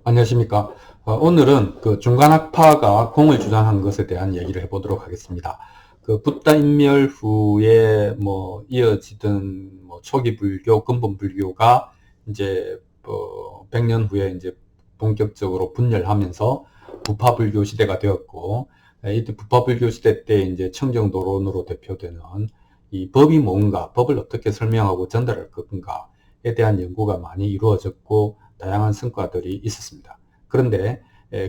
안녕하십니까. 오늘은 그 중간학파가 공을 주장한 것에 대한 얘기를 해보도록 하겠습니다. 그 붓다 인멸 후에 뭐 이어지던 뭐 초기 불교, 근본 불교가 이제 100년 후에 이제 본격적으로 분열하면서 부파 불교 시대가 되었고, 이때 부파 불교 시대 때 이제 청정도론으로 대표되는 이 법이 뭔가, 법을 어떻게 설명하고 전달할 것인가에 대한 연구가 많이 이루어졌고, 다양한 성과들이 있었습니다. 그런데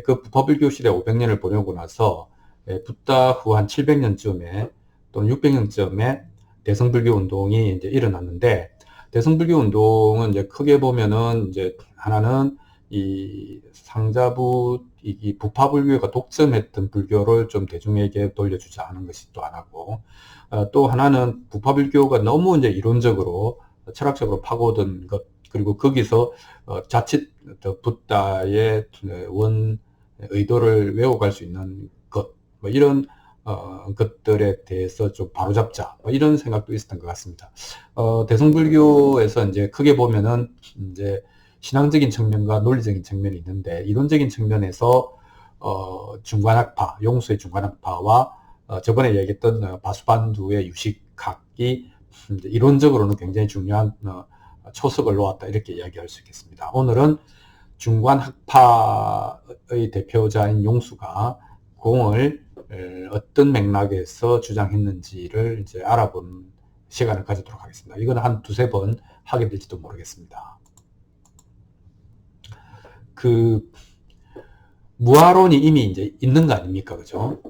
그 부파불교 시대 500년을 보내고 나서 붓다 후 한 700년쯤에 또는 600년쯤에 대성불교 운동이 이제 일어났는데, 대성불교 운동은 이제 크게 보면은 이제 하나는 이 상자부 이 부파불교가 독점했던 불교를 좀 대중에게 돌려주자 하는 것이 또 하나고, 또 하나는 부파불교가 너무 이제 이론적으로 철학적으로 파고든 것, 그리고 거기서 자칫 붓다의 원 의도를 외워갈 수 있는 것, 뭐 이런 것들에 대해서 좀 바로잡자, 뭐 이런 생각도 있었던 것 같습니다. 대성불교에서 이제 크게 보면은 이제 신앙적인 측면과 논리적인 측면이 있는데, 이론적인 측면에서 중간학파, 용수의 중간학파와 저번에 얘기했던 바수반두의 유식학이 이론적으로는 굉장히 중요한 초석을 놓았다, 이렇게 이야기할 수 있겠습니다. 오늘은 중간학파의 대표자인 용수가 공을 어떤 맥락에서 주장했는지를 이제 알아본 시간을 가지도록 하겠습니다. 이건 한 두세 번 하게 될지도 모르겠습니다. 그 무아론이 이미 이제 있는 거 아닙니까? 그죠?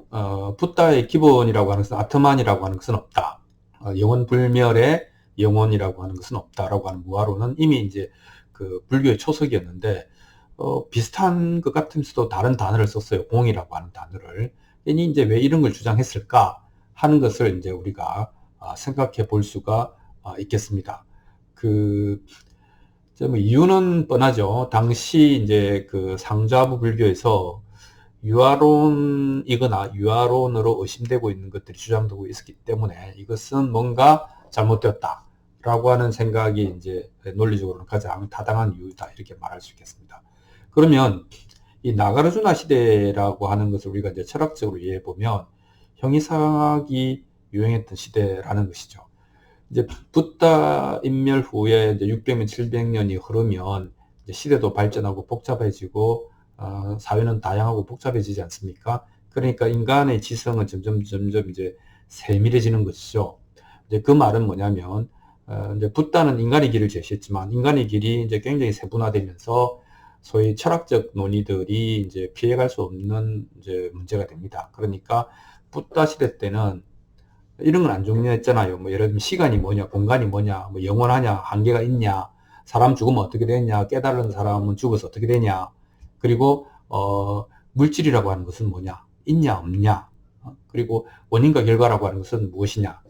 붓다의 기본이라고 하는 것은 아트만이라고 하는 것은 없다. 영원 불멸의 영혼이라고 하는 것은 없다라고 하는 무아론은 이미 이제 그 불교의 초석이었는데, 비슷한 것 같으면서도 다른 단어를 썼어요. 공이라고 하는 단어를. 이니 이제 왜 이런 걸 주장했을까 하는 것을 이제 우리가 생각해 볼 수가 있겠습니다. 그, 뭐 이유는 뻔하죠. 당시 이제 그 상좌부 불교에서 유아론이거나 유아론으로 의심되고 있는 것들이 주장되고 있었기 때문에 이것은 뭔가 잘못되었다라고 하는 생각이 이제 논리적으로는 가장 타당한 이유다, 이렇게 말할 수 있겠습니다. 그러면 이 나가르주나 시대라고 하는 것을 우리가 이제 철학적으로 이해해 보면 형이상학이 유행했던 시대라는 것이죠. 이제 붓다 인멸 후에 이제 600년, 700년이 흐르면 이제 시대도 발전하고 복잡해지고 사회는 다양하고 복잡해지지 않습니까? 그러니까 인간의 지성은 점점 이제 세밀해지는 것이죠. 이제 그 말은 뭐냐면 이제 붓다는 인간의 길을 제시했지만 인간의 길이 이제 굉장히 세분화되면서 소위 철학적 논의들이 이제 피해갈 수 없는 이제 문제가 됩니다. 그러니까 붓다 시대 때는 이런 건 안 중요했잖아요. 뭐 예를 들면 시간이 뭐냐, 공간이 뭐냐, 뭐 영원하냐, 한계가 있냐, 사람 죽으면 어떻게 되냐, 깨달은 사람은 죽어서 어떻게 되냐, 그리고 물질이라고 하는 것은 뭐냐, 있냐 없냐, 그리고 원인과 결과라고 하는 것은 무엇이냐,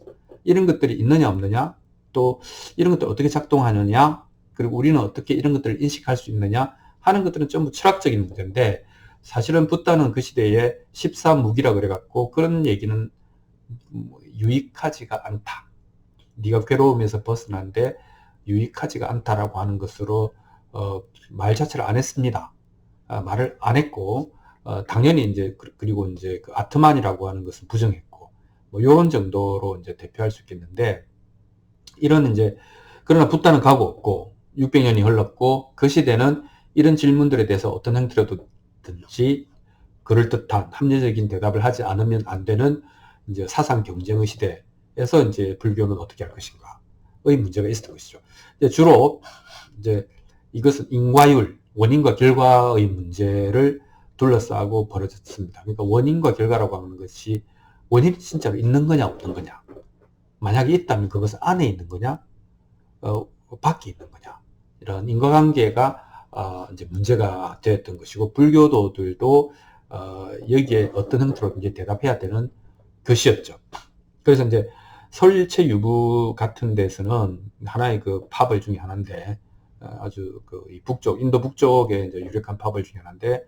이런 것들이 있느냐 없느냐, 또 이런 것들 어떻게 작동하느냐, 그리고 우리는 어떻게 이런 것들을 인식할 수 있느냐 하는 것들은 전부 철학적인 문제인데, 사실은 붓다는 그 시대에 14무기라 그래갖고 그런 얘기는 유익하지가 않다. 네가 괴로움에서 벗어난데 유익하지가 않다라고 하는 것으로 말 자체를 안 했습니다. 말을 안 했고, 당연히 이제 그리고 이제 그 아트만이라고 하는 것은 부정했고, 뭐 요런 정도로 이제 대표할 수 있겠는데, 이런 이제 그러나 붓다는 가고 없고 600년이 흘렀고, 그 시대는 이런 질문들에 대해서 어떤 형태로든지 그럴듯한 합리적인 대답을 하지 않으면 안 되는 이제 사상 경쟁의 시대에서 이제 불교는 어떻게 할 것인가의 문제가 있었던 것이죠. 이제 주로 이제 이것은 인과율, 원인과 결과의 문제를 둘러싸고 벌어졌습니다. 그러니까 원인과 결과라고 하는 것이 원인이 진짜로 있는 거냐 없는 거냐, 만약에 있다면 그것은 안에 있는 거냐, 밖에 있는 거냐, 이런 인과관계가 이제 문제가 되었던 것이고, 불교도들도 여기에 어떤 형태로든지 대답해야 되는 것이었죠. 그래서 이제 설일체 유부 같은 데서는 하나의 그 파벌 중에 하나인데, 아주 그 북쪽, 인도 북쪽에 이제 유력한 파벌 중에 하나인데,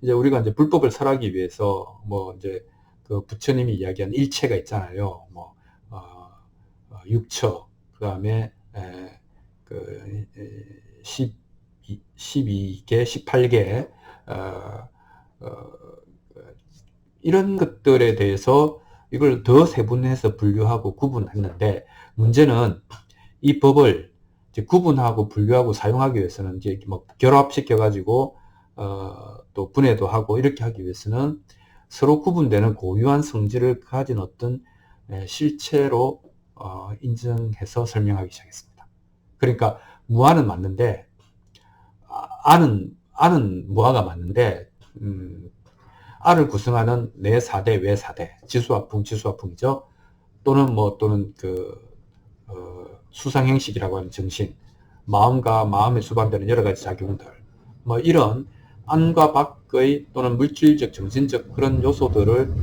이제 우리가 이제 불법을 설하기 위해서 뭐 이제 그 부처님이 이야기한 일체가 있잖아요. 뭐 육처, 그 다음에 그 12개, 18개 이런 것들에 대해서 이걸 더 세분해서 분류하고 구분했는데, 문제는 이 법을 이제 구분하고 분류하고 사용하기 위해서는 이제 뭐 결합시켜 가지고 또 분해도 하고 이렇게 하기 위해서는 서로 구분되는 고유한 성질을 가진 어떤 실체로 인정해서 설명하기 시작했습니다. 그러니까 무아는 맞는데, 아는 무아가 맞는데, 아를 구성하는 내 4대, 외 4대, 지수화풍, 지수화풍이죠. 또는 수상행식이라고 하는 정신, 마음과 마음에 수반되는 여러 가지 작용들, 뭐 이런 안과 밖의 또는 물질적, 정신적 그런 요소들을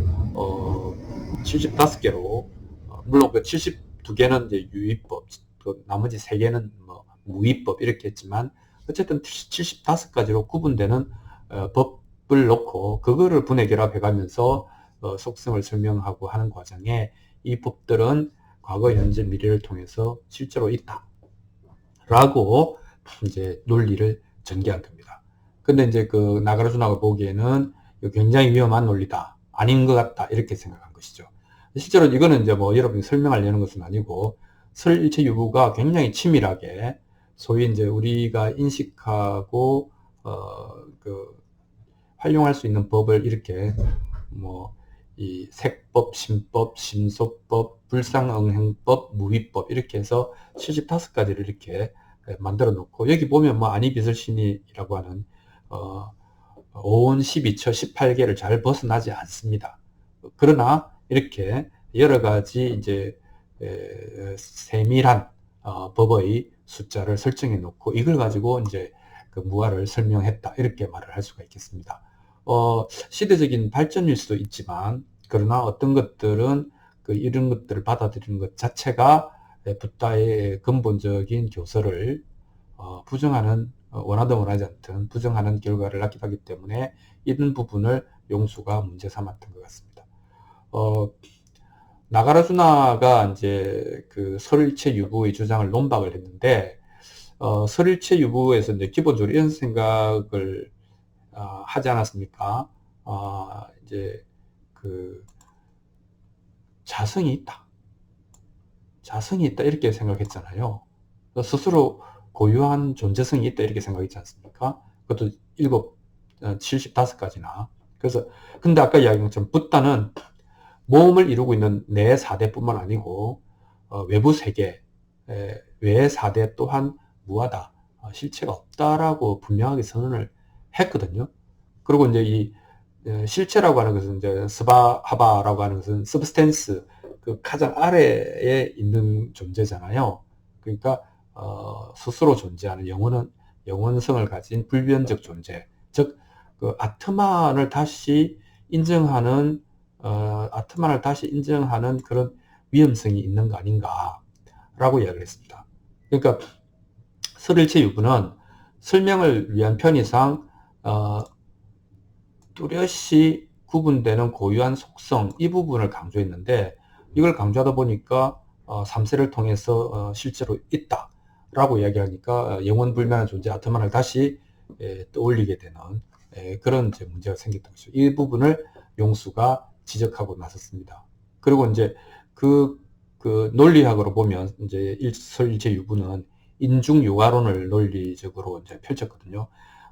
75개로, 물론 그 72개는 이제 유의법, 나머지 3개는 뭐 무의법 이렇게 했지만, 어쨌든 75가지로 구분되는 법을 놓고 그거를 분해 결합해 가면서 속성을 설명하고 하는 과정에 이 법들은 과거, 현재, 미래를 통해서 실제로 있다 라고 이제 논리를 전개한 겁니다. 근데 이제 그 나가르주나가 보기에는 굉장히 위험한 논리다, 아닌 것 같다, 이렇게 생각한 것이죠. 실제로 이거는 이제 뭐 여러분이 설명하려는 것은 아니고, 설일체 유부가 굉장히 치밀하게 소위 이제 우리가 인식하고 활용할 수 있는 법을 이렇게 뭐 이 색법, 심법, 심소법, 불상응행법, 무위법 이렇게 해서 75가지를 이렇게 만들어 놓고, 여기 보면 뭐 아니비설신이라고 하는 오온 12처 18개를 잘 벗어나지 않습니다. 그러나 이렇게 여러 가지 이제 세밀한 법의 숫자를 설정해 놓고 이걸 가지고 이제 그 무아를 설명했다, 이렇게 말을 할 수가 있겠습니다. 시대적인 발전일 수도 있지만, 그러나 어떤 것들은 이런 것들을 받아들이는 것 자체가 붓다의 근본적인 교설을 부정하는, 원하든 원하지 않든 부정하는 결과를 낳기도 하기 때문에 이런 부분을 용수가 문제 삼았던 것 같습니다. 나가라주나가 이제 그 설일체 유부의 주장을 논박을 했는데, 설일체 유부에서 이제 기본적으로 이런 생각을 하지 않았습니까? 이제 그 자성이 있다, 자성이 있다 이렇게 생각했잖아요. 스스로 고유한 존재성이 있다 이렇게 생각했지 않습니까? 그것도 75가지나. 그래서 근데 아까 이야기한 것처럼 붓다는 모험을 이루고 있는 내 4대뿐만 아니고 외부 세계, 외 4대 또한 무하다, 실체가 없다라고 분명하게 선언을 했거든요. 그리고 이제 이 실체라고 하는 것은 이제 스바하바라고 하는 것은 서브스텐스, 그 가장 아래에 있는 존재잖아요. 그러니까 스스로 존재하는 영원성을 가진 불변적 존재, 즉 그 아트만을 다시 인정하는 그런 위험성이 있는 거 아닌가라고 이야기를 했습니다. 그러니까 설일체 유부는 설명을 위한 편의상 뚜렷이 구분되는 고유한 속성, 이 부분을 강조했는데, 이걸 강조하다 보니까 3세를 통해서 실제로 있다라고 이야기하니까 영원불멸한 존재 아트만을 다시 떠올리게 되는 그런 이제 문제가 생겼던 것이죠. 이 부분을 용수가 지적하고 나섰습니다. 그리고 이제 그 논리학으로 보면 이제 설일체 유부는 인중유화론을 논리적으로 이제 펼쳤거든요.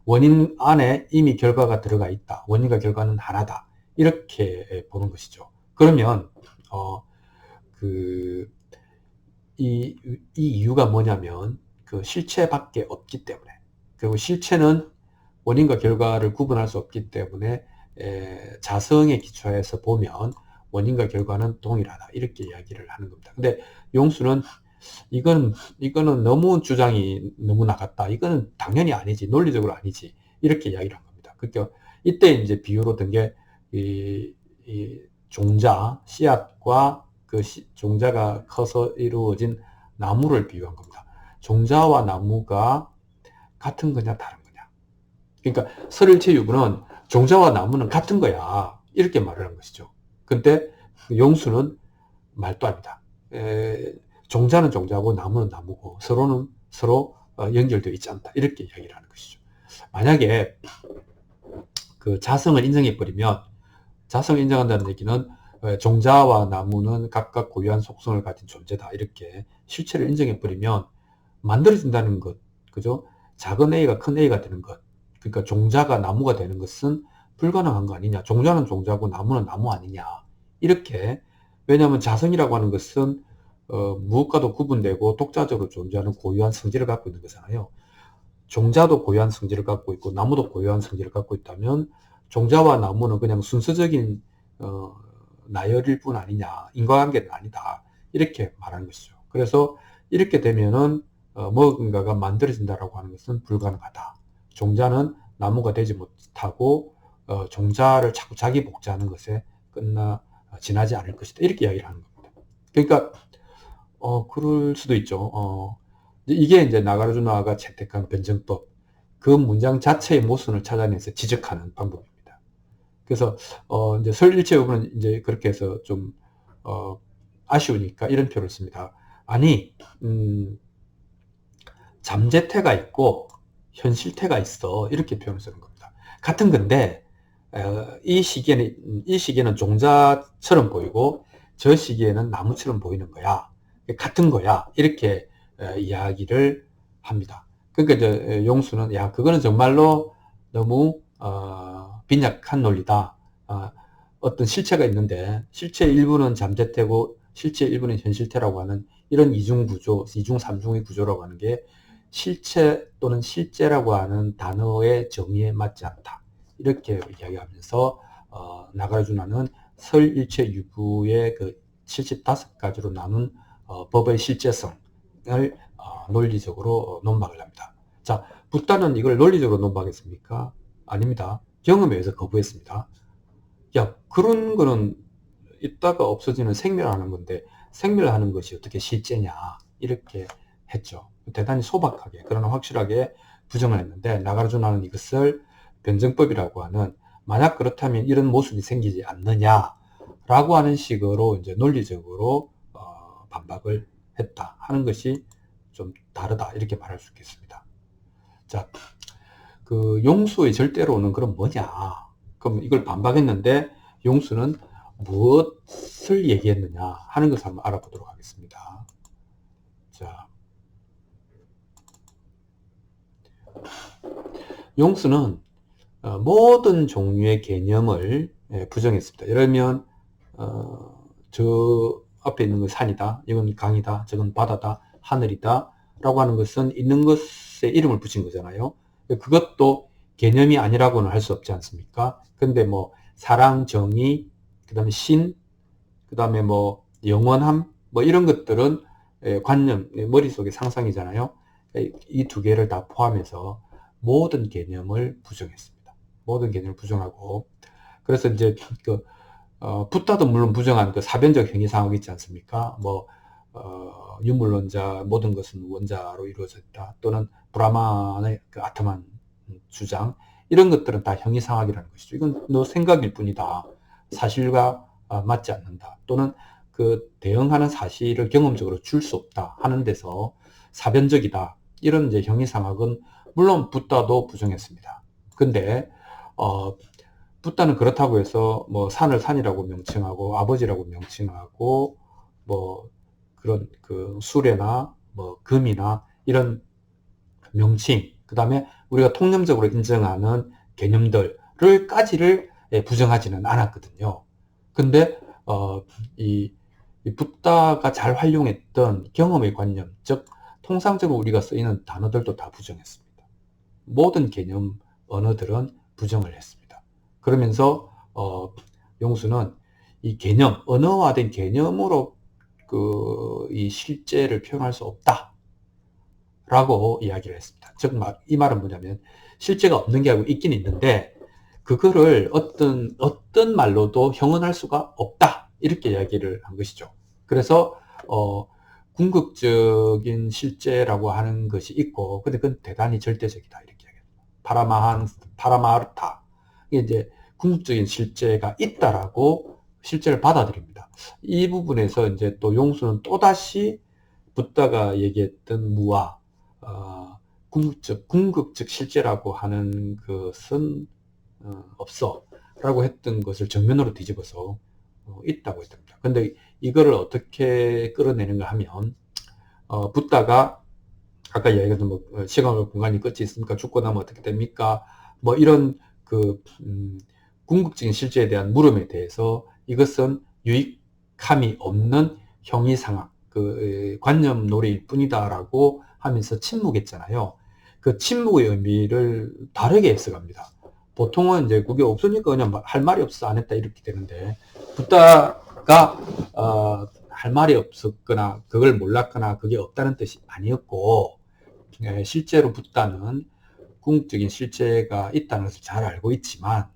원인 안에 이미 결과가 들어가 있다, 원인과 결과는 하나다, 이렇게 보는 것이죠. 그러면 이 이유가 뭐냐면 그 실체밖에 없기 때문에, 그리고 실체는 원인과 결과를 구분할 수 없기 때문에 자성에 기초해서 보면 원인과 결과는 동일하다, 이렇게 이야기를 하는 겁니다. 근데 용수는 이거는 너무 주장이 너무 나갔다, 이거는 당연히 아니지, 논리적으로 아니지, 이렇게 이야기를 한 겁니다. 그러니까 이때 이제 비유로 든 게 이 종자, 씨앗과 그 종자가 커서 이루어진 나무를 비유한 겁니다. 종자와 나무가 같은 거냐 다른 거냐. 그러니까 설일체 유부는 종자와 나무는 같은 거야, 이렇게 말을 한 것이죠. 근데 용수는 말도 아니다. 종자는 종자고 나무는 나무고 서로 연결되어 있지 않다. 이렇게 이야기를 하는 것이죠. 만약에 그 자성을 인정해버리면, 자성을 인정한다는 얘기는 종자와 나무는 각각 고유한 속성을 가진 존재다. 이렇게 실체를 인정해버리면 만들어진다는 것, 그죠? 작은 A가 큰 A가 되는 것, 그러니까 종자가 나무가 되는 것은 불가능한 거 아니냐. 종자는 종자고 나무는 나무 아니냐. 이렇게, 왜냐하면 자성이라고 하는 것은 무엇과도 구분되고 독자적으로 존재하는 고유한 성질을 갖고 있는 거잖아요. 종자도 고유한 성질을 갖고 있고 나무도 고유한 성질을 갖고 있다면 종자와 나무는 그냥 순서적인 나열일 뿐 아니냐, 인과관계는 아니다, 이렇게 말하는 것이죠. 그래서 이렇게 되면은 뭔가가 만들어진다라고 하는 것은 불가능하다. 종자는 나무가 되지 못하고 종자를 자꾸 자기 복제하는 것에 지나지 않을 것이다, 이렇게 이야기를 하는 겁니다. 그러니까 그럴 수도 있죠. 이게 이제 나가르주나가 채택한 변증법, 그 문장 자체의 모순을 찾아내서 지적하는 방법입니다. 그래서 이제 설일체 부분은 이제 그렇게 해서 좀 아쉬우니까 이런 표를 씁니다. 아니, 잠재태가 있고 현실태가 있어, 이렇게 표현을 쓰는 겁니다. 같은 건데 이 시기에는 종자처럼 보이고 저 시기에는 나무처럼 보이는 거야, 같은 거야, 이렇게 이야기를 합니다. 그러니까 이제 용수는, 야, 그거는 정말로 너무 빈약한 논리다. 어떤 실체가 있는데 실체의 일부는 잠재태고 실체의 일부는 현실태라고 하는 이런 이중구조, 이중 삼중의 구조라고 하는 게 실체 또는 실제라고 하는 단어의 정의에 맞지 않다, 이렇게 이야기하면서 나가르주나는 설일체 유부의 그 75가지로 나눈 법의 실제성을 논리적으로 논박을 합니다. 자, 붓다는 이걸 논리적으로 논박했습니까? 아닙니다. 경험에 의해서 거부했습니다. 야, 그런 거는 있다가 없어지는 생멸하는 건데 생멸하는 것이 어떻게 실제냐, 이렇게 했죠. 대단히 소박하게 그러나 확실하게 부정을 했는데, 나가르주나는 이것을 변증법이라고 하는, 만약 그렇다면 이런 모순이 생기지 않느냐 라고 하는 식으로 이제 논리적으로 반박을 했다 하는 것이 좀 다르다, 이렇게 말할 수 있겠습니다. 자, 그 용수의 절대로는 그럼 뭐냐? 그럼 이걸 반박했는데 용수는 무엇을 얘기했느냐 하는 것을 한번 알아보도록 하겠습니다. 자, 용수는 모든 종류의 개념을 부정했습니다. 예를 들면 저 앞에 있는 건 산이다, 이건 강이다, 저건 바다다, 하늘이다 라고 하는 것은 있는 것에 이름을 붙인 거잖아요. 그것도 개념이 아니라고는 할 수 없지 않습니까? 근데 뭐 사랑, 정의, 그 다음에 신, 그 다음에 뭐 영원함, 뭐 이런 것들은 관념, 머릿속의 상상이잖아요. 이 두 개를 다 포함해서 모든 개념을 부정했습니다. 모든 개념을 부정하고, 그래서 이제 그 붓다도 물론 부정한 그 사변적 행위상학 있지 않습니까? 뭐 유물론자, 모든 것은 원자로 이루어졌다, 또는 브라만의 그 아트만 주장, 이런 것들은 다 형이상학이라는 것이죠. 이건 너 생각일 뿐이다, 사실과 맞지 않는다, 또는 그 대응하는 사실을 경험적으로 줄 수 없다 하는 데서 사변적이다, 이런 이제 형이상학은 물론 붓다도 부정했습니다. 근데 붓다는 그렇다고 해서 뭐 산을 산이라고 명칭하고 아버지라고 명칭하고 뭐 그런 그 수레나 뭐 금이나 이런 명칭, 그 다음에 우리가 통념적으로 인정하는 개념들을까지를 부정하지는 않았거든요. 근데 이 붓다가 잘 활용했던 경험의 관념, 즉 통상적으로 우리가 쓰이는 단어들도 다 부정했습니다. 모든 개념 언어들은 부정을 했습니다. 그러면서 용수는 이 개념, 언어화된 개념으로 이 실제를 표현할 수 없다 라고 이야기를 했습니다. 즉 이 말은 뭐냐면 실제가 없는 게 아니고 있긴 있는데 그거를 어떤 말로도 형언할 수가 없다, 이렇게 이야기를 한 것이죠. 그래서 궁극적인 실제라고 하는 것이 있고, 근데 그건 대단히 절대적이다, 이렇게 이야기합니다. 파라마르타, 이게 이제 궁극적인 실제가 있다라고 실제를 받아들입니다. 이 부분에서 이제 또 용수는 또다시 붓다가 얘기했던 무아, 궁극적 실제라고 하는 것은 없어 라고 했던 것을 정면으로 뒤집어서 있다고 했답니다. 근데 이거를 어떻게 끌어내는가 하면 붓다가 아까 이야기했던 뭐 시간과 공간이 끝이 있습니까? 죽고 나면 어떻게 됩니까? 뭐 이런 그 궁극적인 실제에 대한 물음에 대해서 이것은 유익함이 없는 형이상학, 그 관념놀이일 뿐이다라고 하면서 침묵했잖아요. 그 침묵의 의미를 다르게 해석합니다. 보통은 이제 그게 없으니까 그냥 할 말이 없어 안 했다 이렇게 되는데 붓다가 할 말이 없었거나 그걸 몰랐거나 그게 없다는 뜻이 아니었고 실제로 붓다는 궁극적인 실제가 있다는 것을 잘 알고 있지만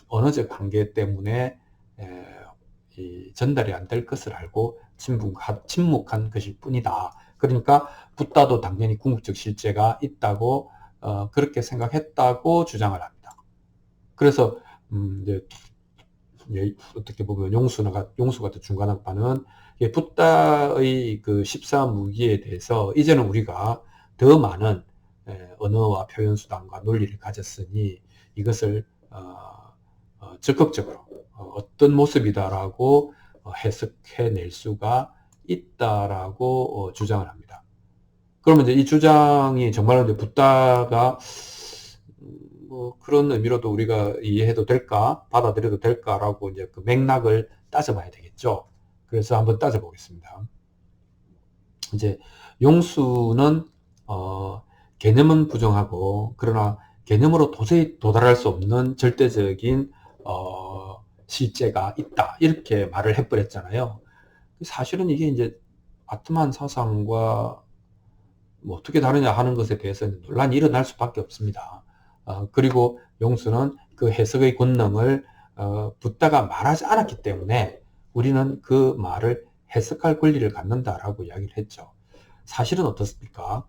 언어적 한계 때문에 전달이 안 될 것을 알고 침묵한 것일 뿐이다. 그러니까 붓다도 당연히 궁극적 실제가 있다고 그렇게 생각했다고 주장을 합니다. 그래서 이제 어떻게 보면 용수 같은 중간학파는 붓다의 그 14무기에 대해서 이제는 우리가 더 많은 언어와 표현 수단과 논리를 가졌으니 이것을 적극적으로 어떤 모습이다라고 해석해낼 수가 있다라고 주장을 합니다. 그러면 이제 이 주장이 정말로 이제 붓다가 뭐 그런 의미로도 우리가 이해해도 될까, 받아들여도 될까라고 이제 그 맥락을 따져봐야 되겠죠. 그래서 한번 따져보겠습니다. 이제 용수는 개념은 부정하고 그러나 개념으로 도저히 도달할 수 없는 절대적인 실제가 있다 이렇게 말을 해버렸잖아요. 사실은 이게 이제 아트만 사상과 뭐 어떻게 다르냐 하는 것에 대해서는 논란이 일어날 수밖에 없습니다. 그리고 용수는 그 해석의 권능을 붓다가 말하지 않았기 때문에 우리는 그 말을 해석할 권리를 갖는다라고 이야기를 했죠. 사실은 어떻습니까?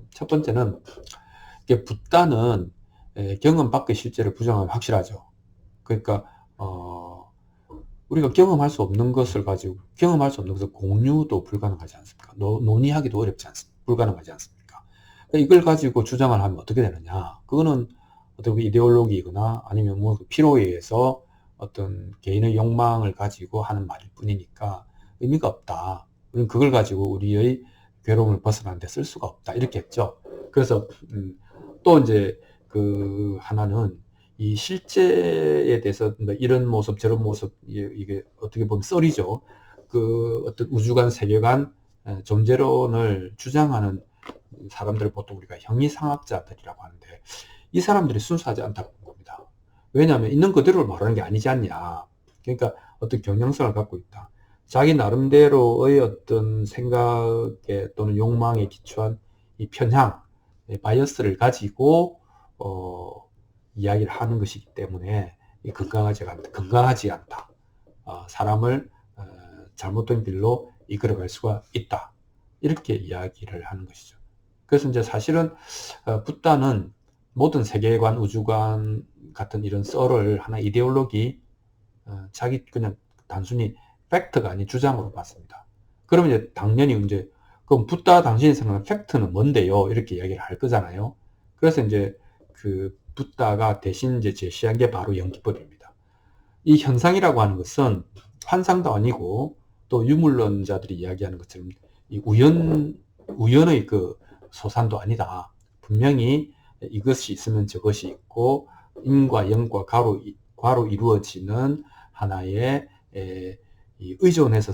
첫 번째는 붓다는 경험 밖의 실제를 부정하면 확실하죠. 그러니까 우리가 경험할 수 없는 것을 가지고 경험할 수 없는 것을 공유도 불가능하지 않습니까? 논의하기도 어렵지 않습니까? 불가능하지 않습니까? 이걸 가지고 주장을 하면 어떻게 되느냐? 그거는 어떤 이데올로기이거나 아니면 뭐 필요에 의해서 어떤 개인의 욕망을 가지고 하는 말일 뿐이니까 의미가 없다. 우리는 그걸 가지고 우리의 괴로움을 벗어나는 데 쓸 수가 없다. 이렇게 했죠. 그래서 또 이제 그 하나는 이 실제에 대해서 이런 모습 저런 모습 이게 어떻게 보면 썰이죠. 그 어떤 우주관 세계관 존재론을 주장하는 사람들을 보통 우리가 형이상학자들이라고 하는데 이 사람들이 순수하지 않다고 본 겁니다. 왜냐하면 있는 그대로를 말하는 게 아니지 않냐. 그러니까 어떤 경향성을 갖고 있다. 자기 나름대로의 어떤 생각에 또는 욕망에 기초한 이 편향, 바이어스를 가지고 이야기를 하는 것이기 때문에 건강하지 않다. 사람을 잘못된 길로 이끌어갈 수가 있다. 이렇게 이야기를 하는 것이죠. 그래서 이제 사실은 붓다는 모든 세계관, 우주관 같은 이런 썰을 하나 이데올로기, 자기 그냥 단순히 팩트가 아닌 주장으로 봤습니다. 그러면 이제 당연히 이제 그럼 붓다 당신이 생각하는 팩트는 뭔데요? 이렇게 이야기를 할 거잖아요. 그래서 이제 그 붓다가 대신 이제 제시한 게 바로 연기법입니다. 이 현상이라고 하는 것은 환상도 아니고 또 유물론자들이 이야기하는 것처럼 이 우연의 그 소산도 아니다. 분명히 이것이 있으면 저것이 있고 인과 영과 과로 이루어지는 하나의 의존해서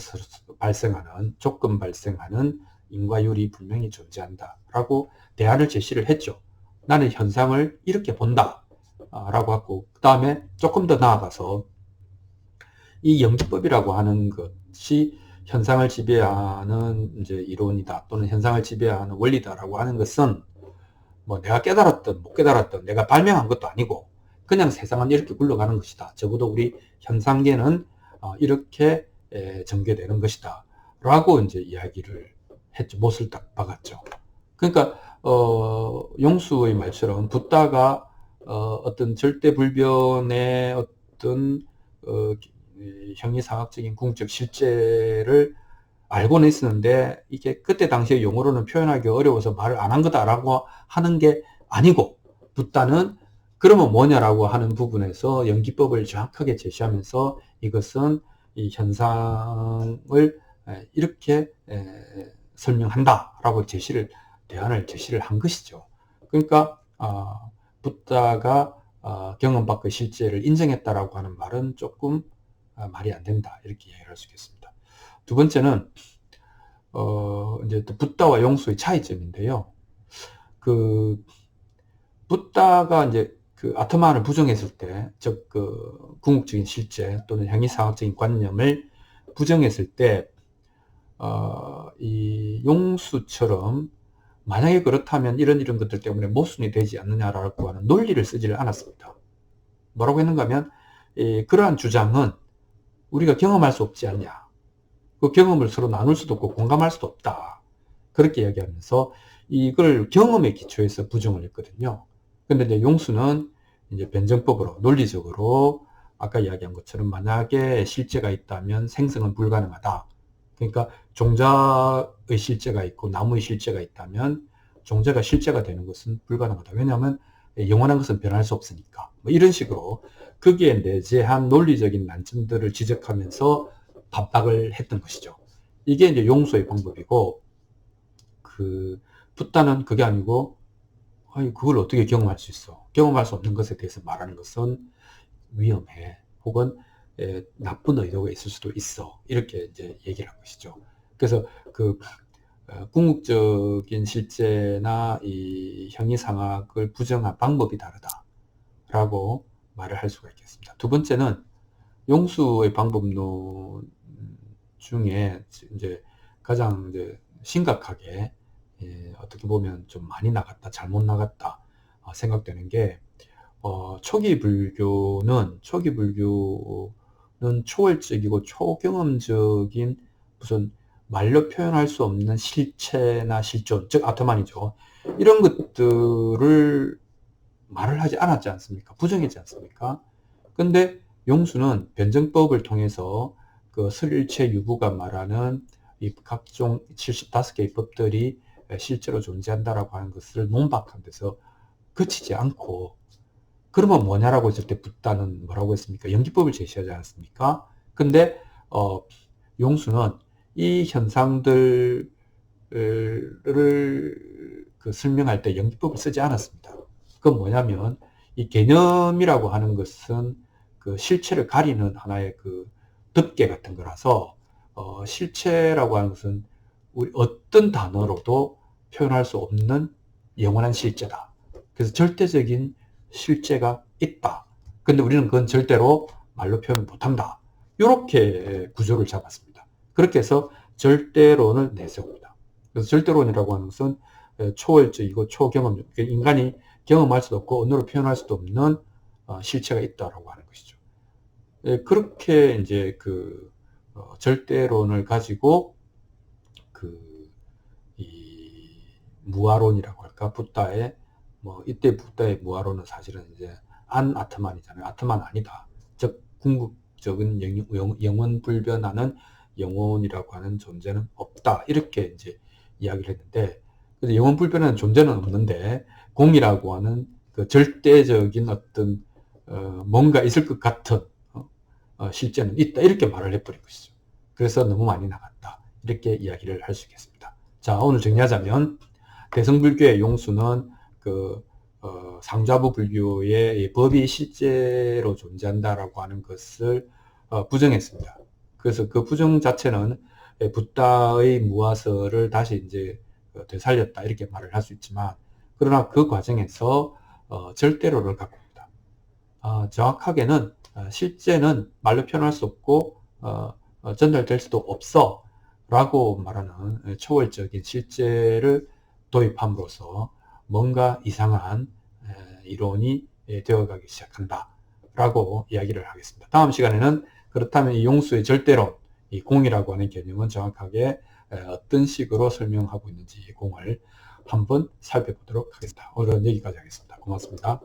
발생하는 조건 발생하는 인과율이 분명히 존재한다라고 대안을 제시를 했죠. 나는 현상을 이렇게 본다 라고 하고 그 다음에 조금 더 나아가서 이 영지법이라고 하는 것이 현상을 지배하는 이제 이론이다 또는 현상을 지배하는 원리다라고 하는 것은 뭐 내가 깨달았든 못 깨달았든 내가 발명한 것도 아니고 그냥 세상은 이렇게 굴러가는 것이다. 적어도 우리 현상계는 이렇게 전개되는 것이다. 라고 이제 이야기를 했죠. 못을 딱 박았죠. 그러니까 용수의 말처럼 붓다가 어떤 절대불변의 어떤 형이상학적인 궁적 실제를 알고는 있었는데 이게 그때 당시에 용어로는 표현하기 어려워서 말을 안 한 거다라고 하는 게 아니고, 붓다는 그러면 뭐냐라고 하는 부분에서 연기법을 정확하게 제시하면서 이것은 이 현상을 이렇게 설명한다라고 대안을 제시를 한 것이죠. 그러니까 붓다가 경험 밖의 실제를 인정했다라고 하는 말은 조금 말이 안 된다, 이렇게 이해할 수 있겠습니다. 두 번째는 이제 붓다와 용수의 차이점인데요. 그 붓다가 이제 그 아트만을 부정했을 때, 즉 그 궁극적인 실제 또는 행위상학적인 관념을 부정했을 때, 이 용수처럼 만약에 그렇다면 이런 것들 때문에 모순이 되지 않느냐라고 하는 논리를 쓰지를 않았습니다. 뭐라고 했는가 하면, 그러한 주장은 우리가 경험할 수 없지 않냐, 그 경험을 서로 나눌 수도 없고 공감할 수도 없다, 그렇게 이야기하면서 이걸 경험에 기초해서 부정을 했거든요. 근데 이제 용수는 이제 변증법으로 논리적으로 아까 이야기한 것처럼 만약에 실제가 있다면 생성은 불가능하다. 그러니까 종자의 실제가 있고 나무의 실제가 있다면 종자가 실제가 되는 것은 불가능하다. 왜냐하면 영원한 것은 변할 수 없으니까. 뭐 이런 식으로 거기에 내재한 논리적인 난점들을 지적하면서 반박을 했던 것이죠. 이게 이제 용수의 방법이고, 붓다는 그게 아니고, 아니, 그걸 어떻게 경험할 수 있어? 경험할 수 없는 것에 대해서 말하는 것은 위험해. 혹은 나쁜 의도가 있을 수도 있어. 이렇게 이제 얘기를 한 것이죠. 그래서 궁극적인 실제나 이 형이상학을 부정한 방법이 다르다라고 말을 할 수가 있겠습니다. 두 번째는 용수의 방법론 중에 이제 가장 이제 심각하게 어떻게 보면 좀 많이 나갔다, 잘못 나갔다 생각되는 게, 초기 불교는 초월적이고 초경험적인 무슨 말로 표현할 수 없는 실체나 실존, 즉 아트만이죠. 이런 것들을 말을 하지 않았지 않습니까? 부정했지 않습니까? 근데 용수는 변증법을 통해서 그 설일체 유부가 말하는 이 각종 75개의 법들이 실제로 존재한다라고 하는 것을 논박한 데서 그치지 않고, 그러면 뭐냐라고 했을 때 붓다는 뭐라고 했습니까? 연기법을 제시하지 않았습니까? 근데 용수는 이 현상들을 설명할 때 연기법을 쓰지 않았습니다. 그건 뭐냐면, 이 개념이라고 하는 것은 그 실체를 가리는 하나의 그 덮개 같은 거라서, 실체라고 하는 것은 우리 어떤 단어로도 표현할 수 없는 영원한 실제다. 그래서 절대적인 실제가 있다. 근데 우리는 그건 절대로 말로 표현 못한다. 이렇게 구조를 잡았습니다. 그렇게 해서 절대론을 내세웁니다. 그래서 절대론이라고 하는 것은 초월적이고 초경험적, 인간이 경험할 수도 없고 언어로 표현할 수도 없는 실체가 있다라고 하는 것이죠. 그렇게 이제 절대론을 가지고 이 무아론이라고 할까, 붓다의 이때 붓다의 무아론은 사실은 이제 아트만이잖아요. 아트만 아니다. 즉 궁극적인 영원 불변하는 영혼이라고 하는 존재는 없다. 이렇게 이제 이야기를 했는데, 그래서 영원 불변하는 존재는 없는데 공이라고 하는 그 절대적인 어떤 뭔가 있을 것 같은 실제는 있다, 이렇게 말을 해버린 것이죠. 그래서 너무 많이 나갔다, 이렇게 이야기를 할 수 있겠습니다. 자, 오늘 정리하자면 대성불교의 용수는 상좌부 불교의 법이 실제로 존재한다라고 하는 것을 부정했습니다. 그래서 그 부정 자체는 붓다의 무아서를 다시 이제 되살렸다, 이렇게 말을 할 수 있지만, 그러나 그 과정에서 절대로를 갖고 옵니다. 정확하게는 실제는 말로 표현할 수 없고 전달될 수도 없어 라고 말하는 초월적인 실제를 도입함으로써 뭔가 이상한 이론이 되어가기 시작한다 라고 이야기를 하겠습니다. 다음 시간에는 그렇다면 이 용수의 절대론, 이 공이라고 하는 개념은 정확하게 어떤 식으로 설명하고 있는지 공을 한번 살펴보도록 하겠습니다. 오늘은 여기까지 하겠습니다. 고맙습니다.